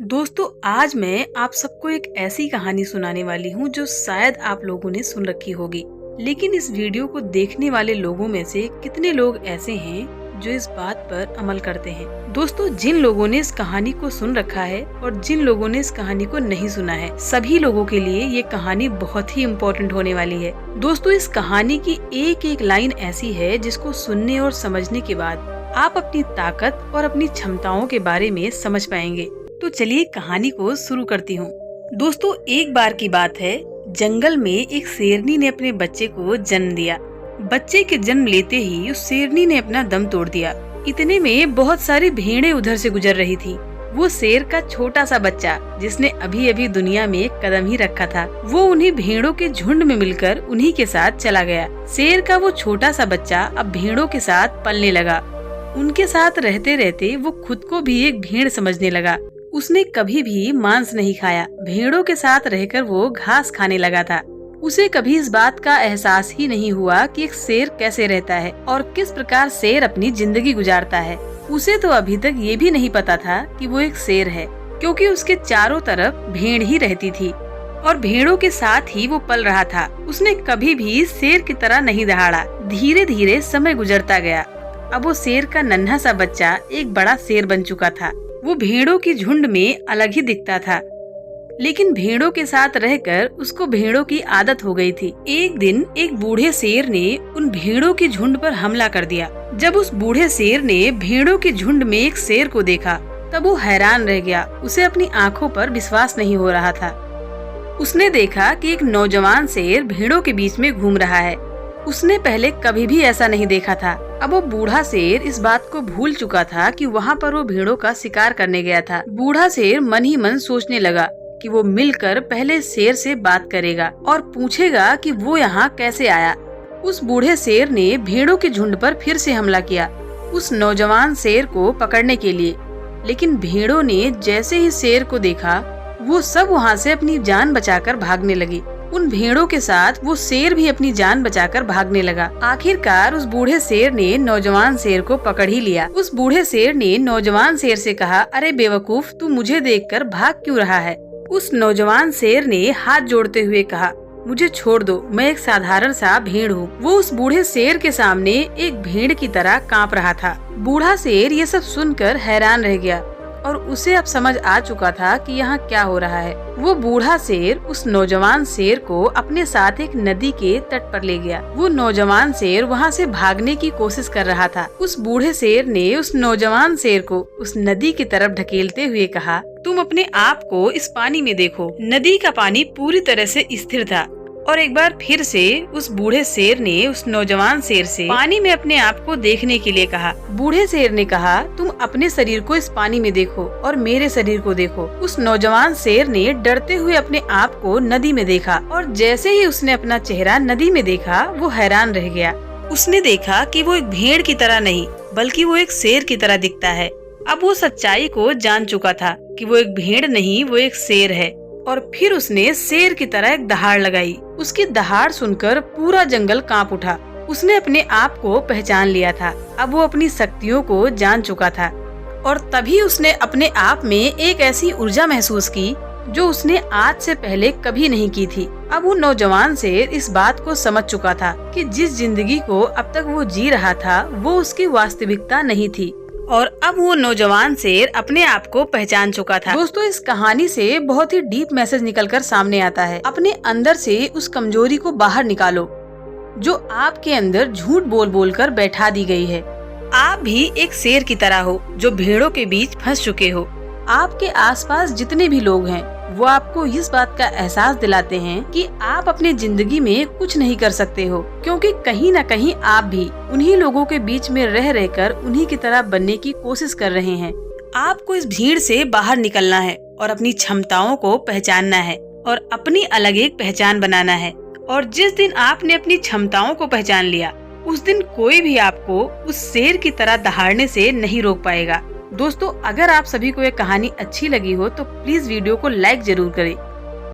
दोस्तों, आज मैं आप सबको एक ऐसी कहानी सुनाने वाली हूँ जो शायद आप लोगों ने सुन रखी होगी। लेकिन इस वीडियो को देखने वाले लोगों में से कितने लोग ऐसे हैं जो इस बात पर अमल करते हैं। दोस्तों, जिन लोगों ने इस कहानी को सुन रखा है और जिन लोगों ने इस कहानी को नहीं सुना है, सभी लोगों के लिए ये कहानी बहुत ही इम्पोर्टेंट होने वाली है। दोस्तों, इस कहानी की एक एक लाइन ऐसी है जिसको सुनने और समझने के बाद आप अपनी ताकत और अपनी क्षमताओं के बारे में समझ पाएंगे। तो चलिए कहानी को शुरू करती हूँ। दोस्तों, एक बार की बात है, जंगल में एक शेरनी ने अपने बच्चे को जन्म दिया। बच्चे के जन्म लेते ही उस शेरनी ने अपना दम तोड़ दिया। इतने में बहुत सारी भेड़ें उधर से गुजर रही थी। वो शेर का छोटा सा बच्चा, जिसने अभी अभी दुनिया में एक कदम ही रखा था, वो उन्हीं भेड़ों के झुंड में मिलकर उन्हीं के साथ चला गया। शेर का वो छोटा सा बच्चा अब भेड़ों के साथ पलने लगा। उनके साथ रहते रहते वो खुद को भी एक भेड़ समझने लगा। उसने कभी भी मांस नहीं खाया। भेड़ों के साथ रहकर वो घास खाने लगा था। उसे कभी इस बात का एहसास ही नहीं हुआ कि एक शेर कैसे रहता है और किस प्रकार शेर अपनी जिंदगी गुजारता है। उसे तो अभी तक ये भी नहीं पता था कि वो एक शेर है, क्योंकि उसके चारों तरफ भेड़ ही रहती थी और भेड़ों के साथ ही वो पल रहा था। उसने कभी भी शेर की तरह नहीं दहाड़ा। धीरे धीरे समय गुजरता गया। अब वो शेर का नन्हा सा बच्चा एक बड़ा शेर बन चुका था। वो भेड़ों की झुंड में अलग ही दिखता था, लेकिन भेड़ों के साथ रहकर उसको भेड़ों की आदत हो गई थी। एक दिन एक बूढ़े शेर ने उन भेड़ों की झुंड पर हमला कर दिया। जब उस बूढ़े शेर ने भेड़ों की झुंड में एक शेर को देखा, तब वो हैरान रह गया। उसे अपनी आंखों पर विश्वास नहीं हो रहा था। उसने देखा कि एक नौजवान शेर भेड़ों के बीच में घूम रहा है। उसने पहले कभी भी ऐसा नहीं देखा था। अब वो बूढ़ा शेर इस बात को भूल चुका था कि वहाँ पर वो भेड़ों का शिकार करने गया था। बूढ़ा शेर मन ही मन सोचने लगा कि वो मिलकर पहले शेर से बात करेगा और पूछेगा कि वो यहाँ कैसे आया। उस बूढ़े शेर ने भेड़ों के झुंड पर फिर से हमला किया, उस नौजवान शेर को पकड़ने के लिए। लेकिन भेड़ों ने जैसे ही शेर को देखा, वो सब वहाँ से अपनी जान बचाकर भागने लगी। उन भेड़ों के साथ वो शेर भी अपनी जान बचाकर भागने लगा। आखिरकार उस बूढ़े शेर ने नौजवान शेर को पकड़ ही लिया। उस बूढ़े शेर ने नौजवान शेर से कहा, अरे बेवकूफ, तू मुझे देखकर भाग क्यों रहा है? उस नौजवान शेर ने हाथ जोड़ते हुए कहा, मुझे छोड़ दो, मैं एक साधारण सा भेड़ हूँ। वो उस बूढ़े शेर के सामने एक भेड़ की तरह कांप रहा था। बूढ़ा शेर ये सब सुनकर हैरान रह गया और उसे अब समझ आ चुका था कि यहाँ क्या हो रहा है। वो बूढ़ा शेर उस नौजवान शेर को अपने साथ एक नदी के तट पर ले गया। वो नौजवान शेर वहाँ से भागने की कोशिश कर रहा था। उस बूढ़े शेर ने उस नौजवान शेर को उस नदी की तरफ ढकेलते हुए कहा, तुम अपने आप को इस पानी में देखो। नदी का पानी पूरी तरह से स्थिर था और एक बार फिर से उस बूढ़े शेर ने उस नौजवान शेर से पानी में अपने आप को देखने के लिए कहा। बूढ़े शेर ने कहा, तुम अपने शरीर को इस पानी में देखो और मेरे शरीर को देखो। उस नौजवान शेर ने डरते हुए अपने आप को नदी में देखा और जैसे ही उसने अपना चेहरा नदी में देखा, वो हैरान रह गया। उसने देखा कि वो एक भेड़ की तरह नहीं, बल्कि वो एक शेर की तरह दिखता है। अब वो सच्चाई को जान चुका था कि वो एक भेड़ नहीं, वो एक शेर है। और फिर उसने शेर की तरह एक दहाड़ लगाई। उसकी दहाड़ सुनकर पूरा जंगल कांप उठा। उसने अपने आप को पहचान लिया था। अब वो अपनी शक्तियों को जान चुका था और तभी उसने अपने आप में एक ऐसी ऊर्जा महसूस की जो उसने आज से पहले कभी नहीं की थी। अब वो नौजवान शेर इस बात को समझ चुका था कि जिस जिंदगी को अब तक वो जी रहा था, वो उसकी वास्तविकता नहीं थी और अब वो नौजवान शेर अपने आप को पहचान चुका था। दोस्तों, इस कहानी से बहुत ही डीप मैसेज निकलकर सामने आता है। अपने अंदर से उस कमजोरी को बाहर निकालो जो आपके अंदर झूठ बोल बोल कर बैठा दी गई है। आप भी एक शेर की तरह हो जो भेड़ों के बीच फंस चुके हो। आपके आसपास जितने भी लोग हैं, वो आपको इस बात का एहसास दिलाते हैं कि आप अपनी जिंदगी में कुछ नहीं कर सकते हो, क्योंकि कहीं न कहीं आप भी उन्हीं लोगों के बीच में रह रहकर उन्हीं की तरह बनने की कोशिश कर रहे हैं। आपको इस भीड़ से बाहर निकलना है और अपनी क्षमताओं को पहचानना है और अपनी अलग एक पहचान बनाना है। और जिस दिन आपने अपनी क्षमताओं को पहचान लिया, उस दिन कोई भी आपको उस शेर की तरह दहाड़ने से नहीं रोक पाएगा। दोस्तों, अगर आप सभी को ये कहानी अच्छी लगी हो तो प्लीज वीडियो को लाइक जरूर करें।